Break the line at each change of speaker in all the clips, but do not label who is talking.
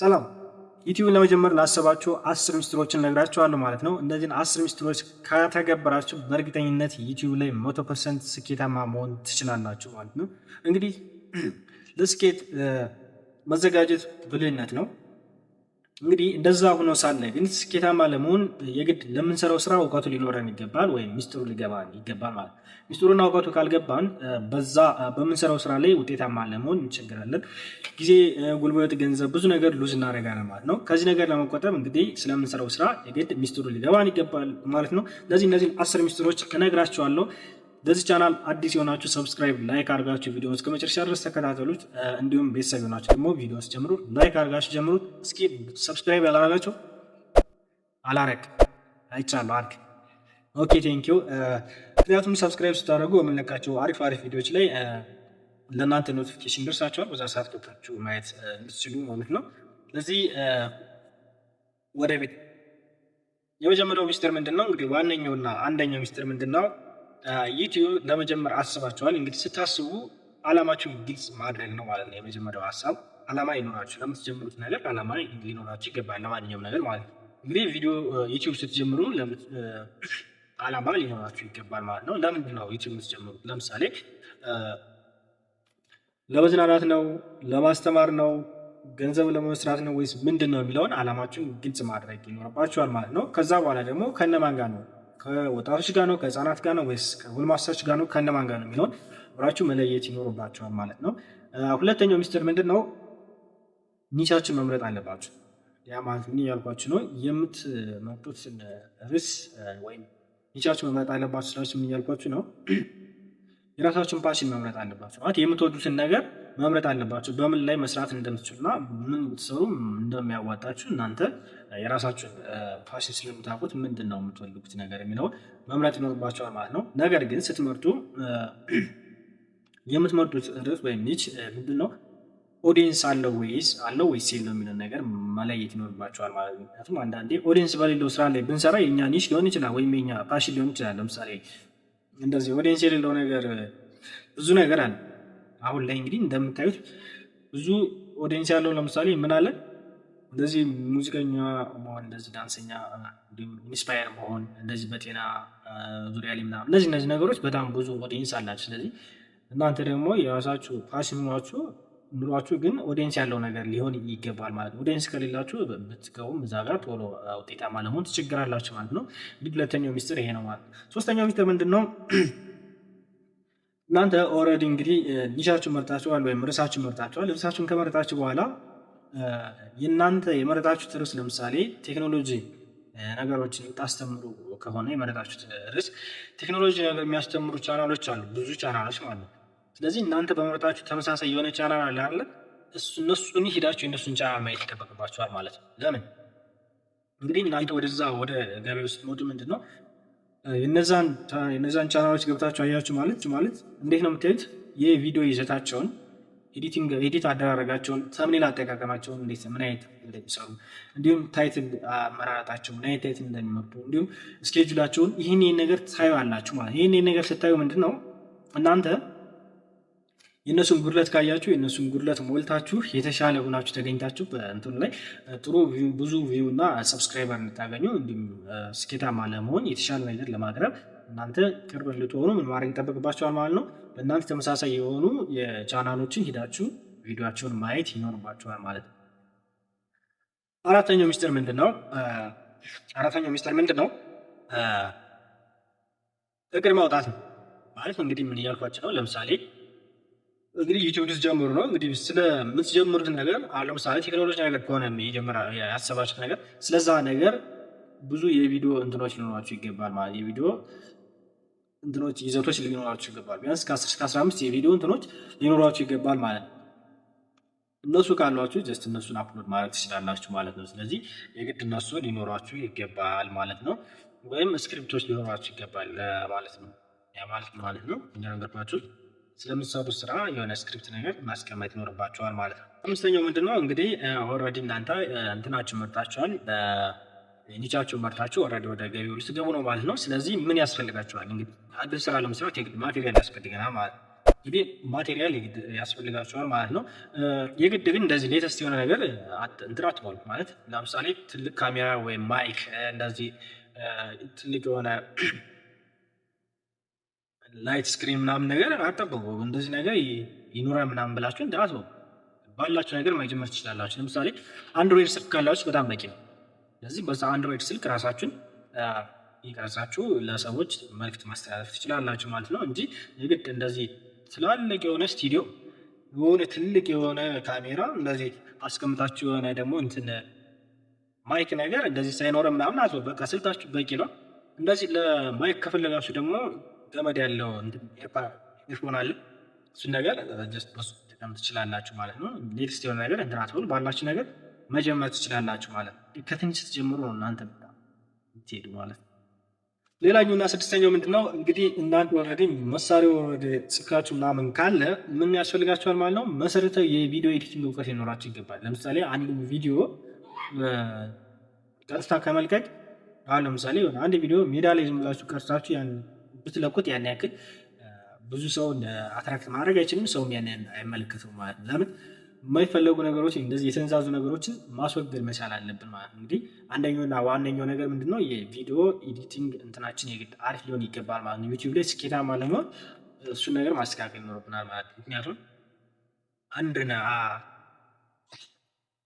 ሰላም ዩቲዩብን ለመጀመር ላሰባችሁ 10 ሚስጥሮችን ነግራችኋለሁ ማለት ነው። እነዚህን 10 ሚስጥሮች ከተገበራችሁ በእርግጠኝነት ዩቲዩብ ላይ 100% ስኬታማ መሆን ትችላላችሁ ማለት ነው። እንግዲህ ለስኬት መዘጋጀት ብልህነት ነው። እንግዲህ እንደዛ ሆኖ ሳለ ግን ስኬታማ ለመሆን የግድ ለምንሰራው ስራ እውቀቱ ሊኖረን ይገባል ወይም ሚስጥሩ ሊገባን ይገባል ማለት ነው። ሚስጥሩና እውቀቱ ካልገባን በዛ በምንሰራው ስራ ላይ ውጤታማ ለመሆን እንቸገራለን። ጊዜ፣ ጉልበት፣ ገንዘብ ብዙ ነገር ሉዝ እናደርጋለን ማለት ነው። ከዚህ ነገር ለመቆጠብ እንግዲህ ስለምንሰራው ስራ የግድ ሚስጥሩ ሊገባን ይገባል ማለት ነው። እነዚህን 10 ሚስጥሮች እነግራችኋለሁ። ለዚህ ቻናል አዲስ የሆናችሁ ሰብስክራይብ፣ ላይክ አድርጋችሁ ቪዲዮውን እስከ መጨረሻ ድረስ ተከታተሉት። እንዲሁም ቤተሰብ የሆናችሁ ደግሞ ቪዲዮውን ጀምሩ ላይክ አድርጋችሁ ጀምሩት። እስኪ ሰብስክራይብ ያላደረጋችሁ አላረግ አይቻለሁ አድርግ። ኦኬ ቴንኪው። ምክንያቱም ሰብስክራይብ ስታደርጉ የምንለቃቸው አሪፍ ቪዲዮዎች ላይ ለእናንተ ኖቲፊኬሽን ደርሳችኋል። በዛ ሰዓት ገብታችሁ ማየት እንድትችሉ ማለት ነው። ስለዚህ ወደ ቤት የመጀመሪያው ሚስጥር ምንድነው? እንግዲህ ዋነኛውና አንደኛው ሚስጥር ምንድነው? ዩቲዩብ ለመጀመር አስባችኋል። እንግዲህ ስታስቡ አላማችሁን ግልጽ ማድረግ ነው ማለት ነው። የመጀመሪያው ሀሳብ አላማ ይኖራችሁ፣ ለምትጀምሩት ነገር አላማ ሊኖራችሁ ይገባል። ለማንኛውም ነገር ማለት ነው። እንግዲህ ቪዲዮ ዩቲዩብ ስትጀምሩ አላማ ሊኖራችሁ ይገባል ማለት ነው። ለምንድን ነው ዩቲዩብ የምትጀምሩት? ለምሳሌ ለመዝናናት ነው፣ ለማስተማር ነው፣ ገንዘብ ለመስራት ነው ወይስ ምንድን ነው የሚለውን አላማችሁን ግልጽ ማድረግ ይኖርባችኋል ማለት ነው። ከዛ በኋላ ደግሞ ከነማን ጋር ነው፣ ከወጣቶች ጋር ነው፣ ከህፃናት ጋር ነው ወይስ ከጎልማሶች ጋር ነው፣ ከነማን ጋር ነው የሚለውን አብራችሁ መለየት ይኖርባችኋል ማለት ነው። ሁለተኛው ሚስጥር ምንድን ነው? ኒቻችን መምረጥ አለባችሁ። ያ ማለት ምን ያልኳችሁ ነው? የምትመርጡት ርዕስ ወይም ኒቻችሁ መምረጥ አለባችሁ ስላችሁ ምን ያልኳችሁ ነው? የራሳችሁን ፓሽን መምረጥ አለባችሁ ማለት የምትወዱትን ነገር መምረጥ አለባችሁ። በምን ላይ መስራት እንደምትችሉና ምን ብትሰሩ እንደሚያዋጣችሁ እናንተ የራሳችሁን ፓሽን ስለምታውቁት ምንድን ነው የምትፈልጉት ነገር የሚለውን መምረጥ ይኖርባችኋል ማለት ነው። ነገር ግን ስትመርጡ የምትመርጡት ርዕስ ወይም ኒች ምንድን ነው? ኦዲየንስ አለው ወይስ የለው የሚለው ነገር መለየት ይኖርባችኋል ማለት ነው። ምክንያቱም አንዳንዴ ኦዲየንስ በሌለው ስራ ላይ ብንሰራ የኛ ኒች ሊሆን ይችላል ወይም የኛ ፓሽን ሊሆን ይችላል። ለምሳሌ እንደዚህ ኦዲየንስ የሌለው ነገር ብዙ ነገር አለ። አሁን ላይ እንግዲህ እንደምታዩት ብዙ ኦዲየንስ ያለው ለምሳሌ ምን አለ? እንደዚህ ሙዚቀኛ መሆን፣ እንደዚህ ዳንሰኛ፣ እንዲሁም ኢንስፓየር መሆን፣ እንደዚህ በጤና ዙሪያ ላይ ምናምን እነዚህ ነገሮች በጣም ብዙ ኦዲየንስ አላችሁ። ስለዚህ እናንተ ደግሞ የራሳችሁ ፓሽን ኑሯችሁ ግን ኦዲየንስ ያለው ነገር ሊሆን ይገባል ማለት ነው። ኦዲየንስ ከሌላችሁ ብትገቡም እዛ ጋር ቶሎ ውጤታማ ለመሆን ትቸግራላችሁ ማለት ነው። እንግዲህ ሁለተኛው ሚስጥር ይሄ ነው ማለት ነው። ሶስተኛው ሚስጥር ምንድን ነው? እናንተ ኦልሬዲ እንግዲህ ኒሻችሁን መርጣችኋል ወይም ርዕሳችሁን መርጣችኋል። ርዕሳችሁን ከመረጣችሁ በኋላ የእናንተ የመረጣችሁት ርዕስ ለምሳሌ ቴክኖሎጂ ነገሮችን የምታስተምሩ ከሆነ የመረጣችሁት ርዕስ ቴክኖሎጂ ነገር የሚያስተምሩ ቻናሎች አሉ፣ ብዙ ቻናሎች ማለት ነው። ስለዚህ እናንተ በመረጣችሁ ተመሳሳይ የሆነ ቻናል አለ፣ እነሱን ሂዳችሁ የእነሱን ቻናል ማየት ይጠበቅባችኋል ማለት ነው። ለምን እንግዲህ እናንተ ወደዛ ወደ ገበያ ውስጥ ሞቱ ምንድን ነው የነዛን ቻናሎች ገብታችሁ አያችሁ ማለት እንዴት ነው የምታዩት? የቪዲዮ ይዘታቸውን ኤዲት አደራረጋቸውን፣ ተምኔል አጠቃቀማቸውን ምን አይነት እንደሚሰሩ፣ እንዲሁም ታይትል አመራረጣቸው ምን አይነት ታይትል እንደሚመርጡ፣ እንዲሁም ስኬጁላቸውን ይህን ነገር ታዩ አላችሁ ማለት ይህን ነገር ስታዩ ምንድን ነው እናንተ የእነሱን ጉድለት ካያችሁ የእነሱን ጉድለት ሞልታችሁ የተሻለ ሆናችሁ ተገኝታችሁ በእንትኑ ላይ ጥሩ ብዙ ቪው እና ሰብስክራይበር እንድታገኙ እንዲሁም ስኬታማ ለመሆን የተሻለ ነገር ለማቅረብ እናንተ ቅርብ ልትሆኑ ምን ማድረግ ይጠበቅባችኋል ማለት ነው። በእናንተ ተመሳሳይ የሆኑ የቻናሎችን ሂዳችሁ ቪዲዮቸውን ማየት ይኖርባችኋል ማለት ነው። አራተኛው ሚስጥር ምንድን ነው? እቅድ ማውጣት ነው ማለት እንግዲህ ምን እያልኳቸው ነው? ለምሳሌ እንግዲህ ዩቲዩብ ስትጀምሩ ነው እንግዲህ ስለምትጀምሩት ነገር ለምሳሌ ቴክኖሎጂ ነገር ከሆነ ያሰባችሁት ነገር ስለዛ ነገር ብዙ የቪዲዮ እንትኖች ሊኖራችሁ ይገባል ማለት የቪዲዮ እንትኖች ይዘቶች ሊኖራችሁ ይገባል። ቢያንስ ከ10-15 የቪዲዮ እንትኖች ሊኖራችሁ ይገባል ማለት ነው። እነሱ ካሏችሁ ጀስት እነሱን አፕሎድ ማድረግ ትችላላችሁ ማለት ነው። ስለዚህ የግድ እነሱ ሊኖራችሁ ይገባል ማለት ነው። ወይም ስክሪፕቶች ሊኖራችሁ ይገባል ማለት ነው። ያ ማለት ነው እንደነገርኳችሁ ስለምትሰሩት ስራ የሆነ ስክሪፕት ነገር ማስቀመጥ ይኖርባችኋል ማለት ነው። አምስተኛው ምንድነው? እንግዲህ ኦልሬዲ እናንተ እንትናችሁ መርጣችኋል፣ ኒቻችሁን መርጣችሁ ኦልሬዲ ወደ ገበያው ልትገቡ ነው ማለት ነው። ስለዚህ ምን ያስፈልጋችኋል? እንግዲህ አዲስ ስራ ለመስራት የግድ ማቴሪያል ያስፈልገናል ማለት ነው። እንግዲህ ማቴሪያል ያስፈልጋቸዋል ማለት ነው። የግድ ግን እንደዚህ ሌተስት የሆነ ነገር እንትን አትበሉ ማለት ለምሳሌ ትልቅ ካሜራ ወይም ማይክ እንደዚህ ትልቅ የሆነ ላይት ስክሪን ምናምን ነገር አጠብቁ። እንደዚህ ነገር ይኑራ ምናምን ብላችሁ እንዳትበሉ። ባላችሁ ነገር መጀመር ትችላላችሁ። ለምሳሌ አንድሮይድ ስልክ ካላችሁ በጣም በቂ ነው። ስለዚህ በዛ አንድሮይድ ስልክ ራሳችሁን ይቀርጻችሁ ለሰዎች መልዕክት ማስተላለፍ ትችላላችሁ ማለት ነው እንጂ የግድ እንደዚህ ትላልቅ የሆነ ስቱዲዮ የሆነ ትልቅ የሆነ ካሜራ እንደዚህ አስቀምጣችሁ የሆነ ደግሞ እንትን ማይክ ነገር እንደዚህ ሳይኖረ ምናምን አትበሉ። በቃ ስልካችሁ በቂ ነው። እንደዚህ ለማይክ ከፈለጋችሁ ደግሞ ገመድ ያለው ኤርፎን አለ። እሱን ነገር ጀስት በሱ መጠቀም ትችላላችሁ ማለት ነው። ሌተስት የሆነ ነገር እንትን አትበሉ። ባላችሁ ነገር መጀመር ትችላላችሁ ማለት ነው። ከትንሽ ስትጀምሩ ነው እናንተ የምትሄዱ ማለት ነው። ሌላኛውና ስድስተኛው ምንድነው እንግዲህ እናንተ ኦልሬዲ መሳሪያው ወደ ስልካችሁ ምናምን ካለ ምን ያስፈልጋችኋል ማለት ነው። መሰረታዊ የቪዲዮ ኤዲቲንግ እውቀት ሊኖራችሁ ይገባል። ለምሳሌ አንድ ቪዲዮ ቀጥታ ከመልቀቅ አሁን ለምሳሌ አንድ ቪዲዮ ሜዳ ላይ ዝም ብላችሁ ቀርጻችሁ ያን ብትለቁት ያን ያክል ብዙ ሰው አትራክት ማድረግ አይችልም። ሰውም ያን አይመለከተውም ማለት ነው። ለምን የማይፈለጉ ነገሮች እንደዚህ የተንዛዙ ነገሮችን ማስወገድ መቻል አለብን ማለት ነው። እንግዲህ አንደኛውና ዋነኛው ነገር ምንድነው የቪዲዮ ኤዲቲንግ እንትናችን የግድ አሪፍ ሊሆን ይገባል ማለት ነው። ዩቲዩብ ላይ ስኬታማ ለመሆን እሱን ነገር ማስተካከል ይኖርብናል ማለት ነው። ምክንያቱም አንድና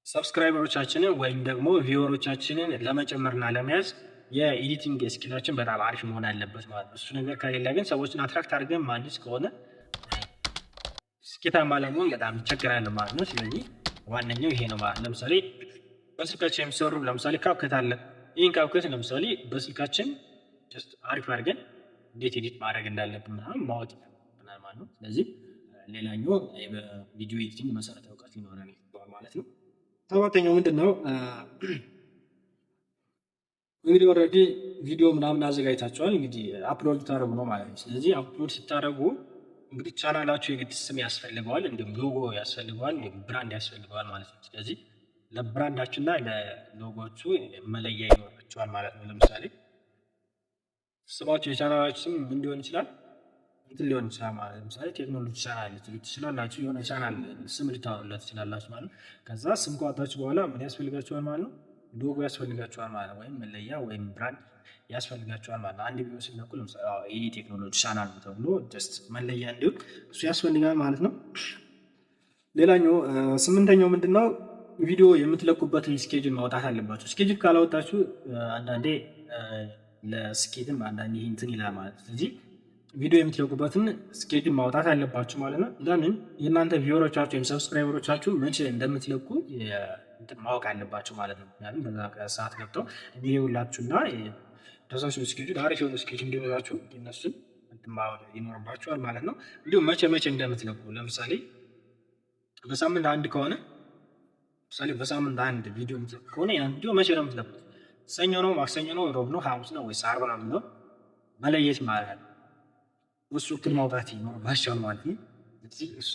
ሰብስክራይበሮቻችንን ወይም ደግሞ ቪወሮቻችንን ለመጨመርና ለመያዝ የኤዲቲንግ ስኪላችን በጣም አሪፍ መሆን አለበት ማለት ነው። እሱ ነገር ከሌለ ግን ሰዎችን አትራክት አድርገን ማንስ ከሆነ ስኬታማ ለመሆን በጣም ይቸግራል ማለት ነው። ስለዚህ ዋነኛው ይሄ ነው ማለት ለምሳሌ በስልካችን የሚሰሩ ለምሳሌ ካፕከት አለ። ይህን ካፕከት ለምሳሌ በስልካችን ጀስት አሪፍ አድርገን እንዴት ኤዲት ማድረግ እንዳለብን ምናምን ማወቅ ይኖርብናል ማለት ነው። ስለዚህ ሌላኛው በቪዲዮ ኤዲቲንግ መሰረታዊ እውቀት ሊኖረን ይገባል ማለት ነው። ሰባተኛው ምንድነው እንግዲህ ኦልሬዲ ቪዲዮ ምናምን አዘጋጅታችኋል። እንግዲህ አፕሎድ ታደርጉ ነው ማለት ነው። ስለዚህ አፕሎድ ስታደርጉ እንግዲህ ቻናላችሁ የግድ ስም ያስፈልገዋል፣ እንዲሁም ሎጎ ያስፈልገዋል፣ እንዲሁም ብራንድ ያስፈልገዋል ማለት ነው። ስለዚህ ለብራንዳችሁና ለሎጎቹ መለያ ይኖራችኋል ማለት ነው። ለምሳሌ ስማችሁ የቻናላችሁ ስም ምን ሊሆን ይችላል? እንትን ሊሆን ይችላል ማለት ለምሳሌ ቴክኖሎጂ ቻናል ልትሉ ትችላላችሁ። የሆነ ቻናል ስም ልታወጡለት ትችላላችሁ ማለት ነው። ከዛ ስም ካወጣችሁ በኋላ ምን ያስፈልጋችኋል ማለት ነው? ሎጎ ያስፈልጋችኋል ማለት ነው። ወይም መለያ ወይም ብራንድ ያስፈልጋችኋል ማለት ነው። አንድ ቪዲዮ ሲለቁ ለምሳሌ ይሄ ቴክኖሎጂ ቻናል ተብሎ ጀስት መለያ እንዲሁም እሱ ያስፈልጋል ማለት ነው። ሌላኛው ስምንተኛው ምንድነው ቪዲዮ የምትለቁበትን ስኬጁል ማውጣት አለባችሁ። ስኬጁል ካላወጣችሁ አንዳንዴ ለስኬትም አንዳንዴ እንትን ይላል ማለት ነው። ስለዚህ ቪዲዮ የምትለቁበትን ስኬጁል ማውጣት አለባችሁ ማለት ነው። ለምን የእናንተ ቪወሮቻችሁ ወይም ሰብስክራይበሮቻችሁ መቼ እንደምትለቁ ማወቅ አለባቸው ማለት ነው። ምክንያቱም በዛ ሰዓት ገብተው እንዲውላችሁና ተሳሱ ስኬጁል አሪፍ የሆነ ስኬጁል እንዲኖራችሁ እነሱን ማወቅ ይኖርባችኋል ማለት ነው። እንዲሁም መቼ እንደምትለቁ ለምሳሌ በሳምንት አንድ ከሆነ ለምሳሌ በሳምንት አንድ ቪዲዮ ከሆነ ያን ቪዲዮ መቼ ነው የምትለቁት? ሰኞ ነው፣ ማክሰኞ ነው፣ ሮብ ነው፣ ሐሙስ ነው ወይስ ዓርብ ነው የሚለው መለየት ማለት ነው። እሱ እቅድ ማውጣት ይኖርባችኋል ማለት ነው። እሱ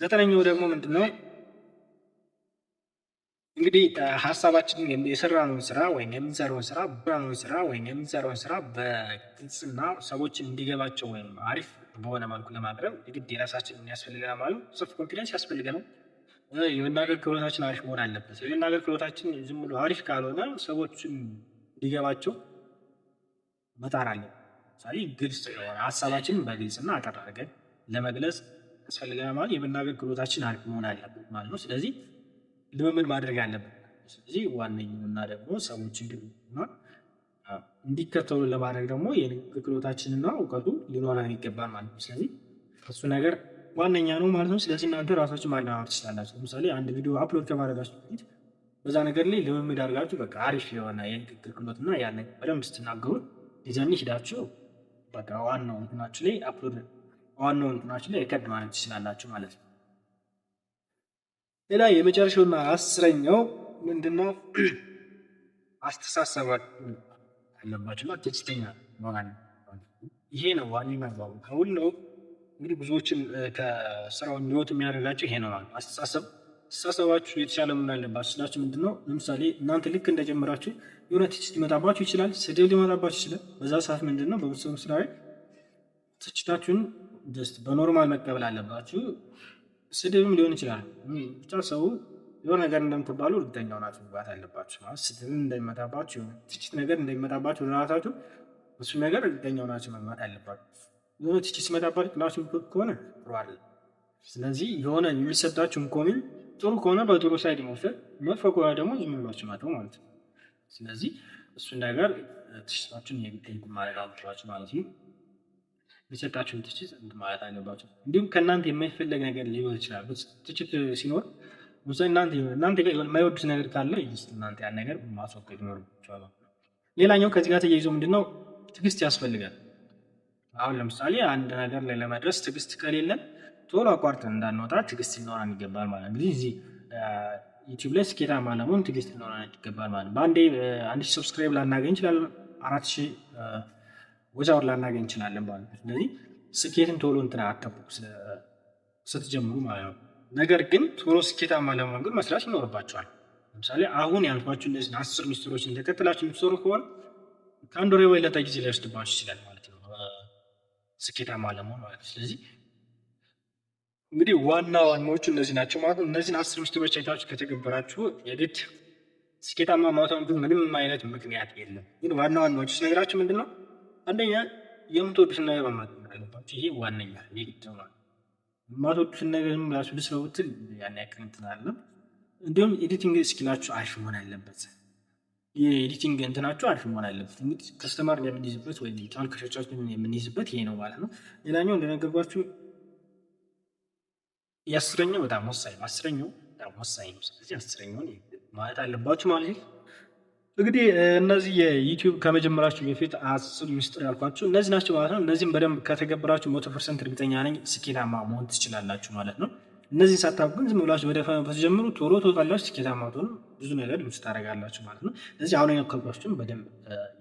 ዘጠነኛው ደግሞ ምንድነው እንግዲህ ሀሳባችንን የሰራነውን ስራ ወይም የምንሰራውን ስራ በግልጽና ሰዎችን እንዲገባቸው ወይም አሪፍ በሆነ መልኩ ለማቅረብ የግድ የራሳችንን ያስፈልገናል ማለት ነው። ሰልፍ ኮንፊደንስ ያስፈልገናል። የመናገር ክህሎታችን አሪፍ መሆን አለበት። የመናገር ክህሎታችን ዝም ብሎ አሪፍ ካልሆነ ሰዎችን እንዲገባቸው መጣር አለብን። ምሳሌ ግልጽ የሆነ ሀሳባችንን በግልጽና አጠር አድርገን ለመግለጽ ያስፈልገናል ማለት የመናገር ክህሎታችን አሪፍ መሆን አለበት ማለት ነው። ስለዚህ ልምምድ ማድረግ አለብን። ስለዚህ ዋነኛውና ደግሞ ሰዎች እንዲከተሉ ለማድረግ ደግሞ የንግግር ክህሎታችንና እውቀቱ ሊኖረን ይገባል ማለት ነው። ስለዚህ እሱ ነገር ዋነኛ ነው ማለት ነው። ስለዚህ እናንተ ራሳችሁ ማለማመድ ትችላላችሁ። ለምሳሌ አንድ ቪዲዮ አፕሎድ ከማድረጋችሁ በፊት በዛ ነገር ላይ ልምምድ አድርጋችሁ በቃ አሪፍ የሆነ የንግግር ክህሎትና ያን በደንብ ስትናገሩ ዲዛይን ሄዳችሁ በቃ ዋናው እንትናችሁ ላይ እከድ ማለት ትችላላችሁ ማለት ነው። ሌላ የመጨረሻውና አስረኛው ምንድነው አስተሳሰባችሁ አለባችሁና ትዕግስተኛ መሆን። ይሄ ነው ዋናው ከሁሉ እንግዲህ ብዙዎችን ከስራው እንዲወጡ የሚያደርጋቸው ይሄ ነው ማለት አስተሳሰባችሁ የተሻለ መሆን አለባችሁ ስላችሁ ምንድነው ለምሳሌ እናንተ ልክ እንደጀመራችሁ የሆነ ትችት ሊመጣባችሁ ይችላል፣ ስድብ ሊመጣባችሁ ይችላል። በዛ ሰዓት ምንድነው በብዙ ስራ ትችታችሁን ጀስት በኖርማል መቀበል አለባችሁ። ስድብም ሊሆን ይችላል ብቻ ሰው የሆነ ነገር እንደምትባሉ እርግጠኛ ሆናችሁ መግባት አለባችሁ። ማለት ስድብም እንደሚመጣባችሁ ትችት ነገር እንደሚመጣባችሁ ራሳችሁ እሱ ነገር እርግጠኛ ሆናችሁ መግባት አለባችሁ። የሆነ ትችት ሲመጣባችሁ ጥላችሁ ከሆነ ጥሩ አይደለም። ስለዚህ የሆነ የሚሰጣችሁን ኮሜንት ጥሩ ከሆነ በጥሩ ሳይድ መውሰድ፣ መጥፎ ከሆነ ደግሞ ዝም ብላችሁ ማተው ማለት ነው። ስለዚህ እሱን ነገር ትችታችሁን የግድ ማድረግ አለባችሁ ማለት ነው። የሚሰጣችሁን ትችት ማለት አለባችሁ። እንዲሁም ከእናንተ የማይፈለግ ነገር ሊሆን ይችላል። ትችት ሲኖር እናንተ የማይወዱት ነገር ካለ እናንተ ያን ነገር ማስወገድ ይኖርባችኋል። ሌላኛው ከዚህ ጋር ተያይዞ ምንድነው ትዕግስት ያስፈልጋል። አሁን ለምሳሌ አንድ ነገር ላይ ለመድረስ ትዕግስት ከሌለን ቶሎ አቋርጠን እንዳንወጣ ትዕግስት ሊኖረን ይገባል ማለት ነው። እንግዲህ እዚህ ዩቲዩብ ላይ ስኬታማ ለመሆን ትዕግስት ሊኖረን ይገባል ማለት ነው። በአንዴ 1000 ሰብስክራይብ ላናገኝ እንችላለን፣ 4000 ወዛውር ላናገኝ እንችላለን ማለት ነው። ስለዚህ ስኬትን ቶሎ አትጠብቁ ስትጀምሩ ማለት ነው። ነገር ግን ቶሎ ስኬታማ ለመሆን ግን መስራት ይኖርባቸዋል። ለምሳሌ አሁን ያልኳችሁ እነዚህ 10 ሚስጥሮችን ተከትላችሁ የምትሰሩ ከሆነ ከአንድ ወር የበለጠ ጊዜ ሊወስድባችሁ ይችላል ማለት ነው ስኬታማ ለመሆን ማለት ነው። ስለዚህ እንግዲህ ዋና ዋናዎቹ እነዚህ ናቸው ማለት ነው። እነዚህን 10 ሚስጥሮች አይታችሁ ከተገበራችሁ የግድ ስኬታማ ማውጣት ምንም አይነት ምክንያት የለም። ግን ዋና ዋናዎቹ ስነግራችሁ ምንድነው? አንደኛ የምትወዱትን ነገር ማድረግ አለባችሁ። ይሄ ዋነኛ የግድ ነው። የማትወዱትን ነገር ራሱ ልስለውትል ያን ያክል እንትን አይደለም። እንዲሁም ኤዲቲንግ ስኪላችሁ አሪፍ መሆን አለበት። የኤዲቲንግ እንትናችሁ አሪፍ መሆን አለበት። እንግዲህ ከስተመር የምንይዝበት ወይ ተመልካቾቻችንን የምንይዝበት ይሄ ነው ማለት ነው። ሌላኛው እንደነገርኳችሁ የአስረኛው በጣም ወሳኝ ነው። አስረኛው በጣም ወሳኝ ነው። ስለዚህ አስረኛውን ማለት አለባችሁ ማለት ነው። እንግዲህ እነዚህ የዩቲዩብ ከመጀመራችሁ በፊት 10 ሚስጥር ያልኳችሁ እነዚህ ናቸው ማለት ነው። እነዚህም በደንብ ከተገበራችሁ 100% እርግጠኛ ነኝ ስኬታማ መሆን ትችላላችሁ ማለት ነው። እነዚህን ሳታውቁ ግን ዝም ብላችሁ በደፈናው ብትጀምሩ ቶሎ ትወጣላችሁ፣ ስኬታማ ትሆኑ፣ ብዙ ነገር ልብስ ታደርጋላችሁ ማለት ነው። ስለዚህ አሁን ያልኳችሁን በደንብ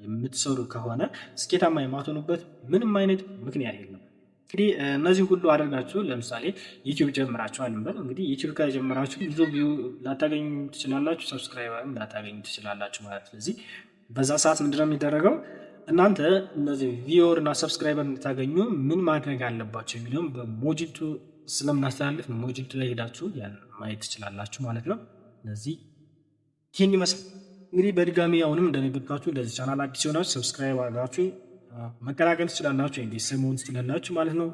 የምትሰሩ ከሆነ ስኬታማ የማትሆኑበት ምንም አይነት ምክንያት የለም። እንግዲህ እነዚህ ሁሉ አድርጋችሁ ለምሳሌ ዩቲዩብ ጀምራችኋል እንበል። እንግዲህ ዩቲዩብ ከጀመራችሁ ብዙ ቪው ላታገኙ ትችላላችሁ፣ ሰብስክራይበርም ላታገኙ ትችላላችሁ ማለት። ስለዚህ በዛ ሰዓት ምንድነው የሚደረገው? እናንተ እነዚህ ቪወር እና ሰብስክራይበር እንድታገኙ ምን ማድረግ አለባቸው የሚለውም በሞጁል 2 ስለምናስተላልፍ ሞጁል 2 ላይ ሄዳችሁ ያን ማየት ትችላላችሁ ማለት ነው። ስለዚህ ይህን ይመስል እንግዲህ በድጋሚ አሁንም እንደነገርኳችሁ ለዚህ ቻናል አዲስ ሆናችሁ ሰብስክራይብ አድርጋችሁ መቀላቀል ትችላላችሁ፣ ቤተሰብ መሆን ትችላላችሁ ማለት ነው።